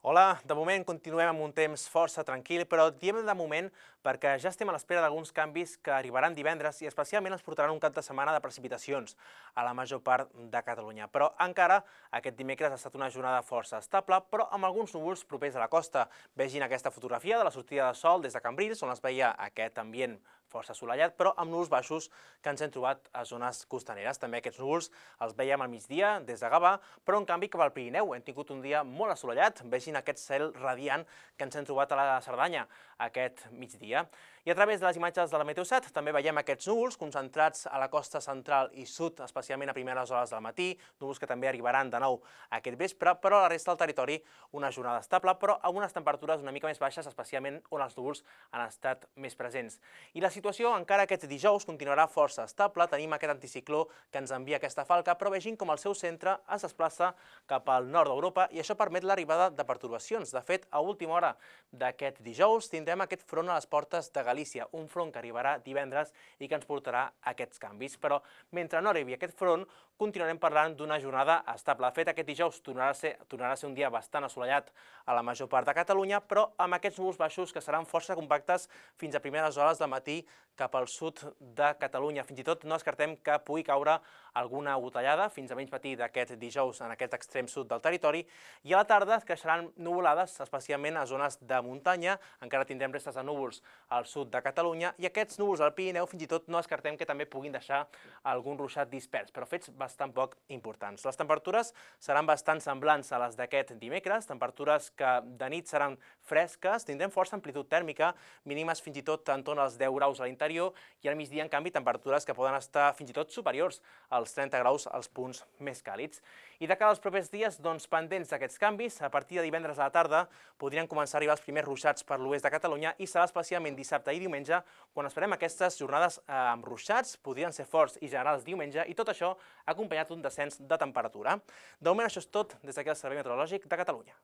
Hola, de moment continuem amb un temps força tranquil, però diem de moment perquè ja estem a l'espera d'alguns canvis que arribaran divendres i especialment ens portaran un cap de setmana de precipitacions a la major part de Catalunya. Però encara aquest dimecres ha estat una jornada força estable, però amb alguns núvols propers a la costa. Vegin aquesta fotografia de la sortida de sol des de Cambrils, on es veia aquest ambient força assolellat, però amb núvols baixos que ens hem trobat a zones costaneres. També aquests núvols els veiem al migdia des de Gavà, però en canvi cap al Pirineu hem tingut un dia molt assolellat. Vegin aquest cel radiant que ens hem trobat a la Cerdanya aquest migdia. I a través de les imatges de la Meteosat també veiem aquests núvols concentrats a la costa central i sud, especialment a primeres hores del matí, núvols que també arribaran de nou aquest vespre, però a la resta del territori una jornada estable, però amb unes temperatures una mica més baixes, especialment on els núvols han estat més presents. I la situació encara aquest dijous continuarà força estable, tenim aquest anticicló que ens envia aquesta falca, però vegin com el seu centre es desplaça cap al nord d'Europa i això permet l'arribada de pertorbacions. De fet, a última hora d'aquest dijous tindrem aquest front a les portes de Galícia, un front que arribarà divendres i que ens portarà aquests canvis. Però mentre no arribi aquest front, continuarem parlant d'una jornada estable. De fet, aquest dijous tornarà a ser un dia bastant assolellat a la major part de Catalunya, però amb aquests núvols baixos que seran força compactes fins a primeres hores del matí cap al sud de Catalunya. Fins i tot no descartem que pugui caure alguna gotellada fins a mig matí d'aquest dijous en aquest extrem sud del territori, i a la tarda creixeran nuvolades, especialment a zones de muntanya. Encara tindrem restes de núvols al sud de Catalunya i aquests núvols al Pirineu fins i tot no descartem que també puguin deixar algun ruixat dispers, però fets bastant poc importants. Les temperatures seran bastant semblants a les d'aquest dimecres, temperatures que de nit seran fresques, tindrem força amplitud tèrmica, mínimes fins i tot entorn als 10 graus a l'interior, i al migdia, en canvi, temperatures que poden estar fins i tot superiors als 30 graus als punts més càlids. I de cara als propers dies, doncs, pendents d'aquests canvis, a partir de divendres a la tarda podrien començar a arribar els primers ruixats per l'oest de Catalunya i serà especialment dissabte i diumenge quan esperem aquestes jornades amb ruixats, podrien ser forts i generals diumenge, i tot això acompanyat d'un descens de temperatura. De moment això és tot des d'aquí al Servei Meteorològic de Catalunya.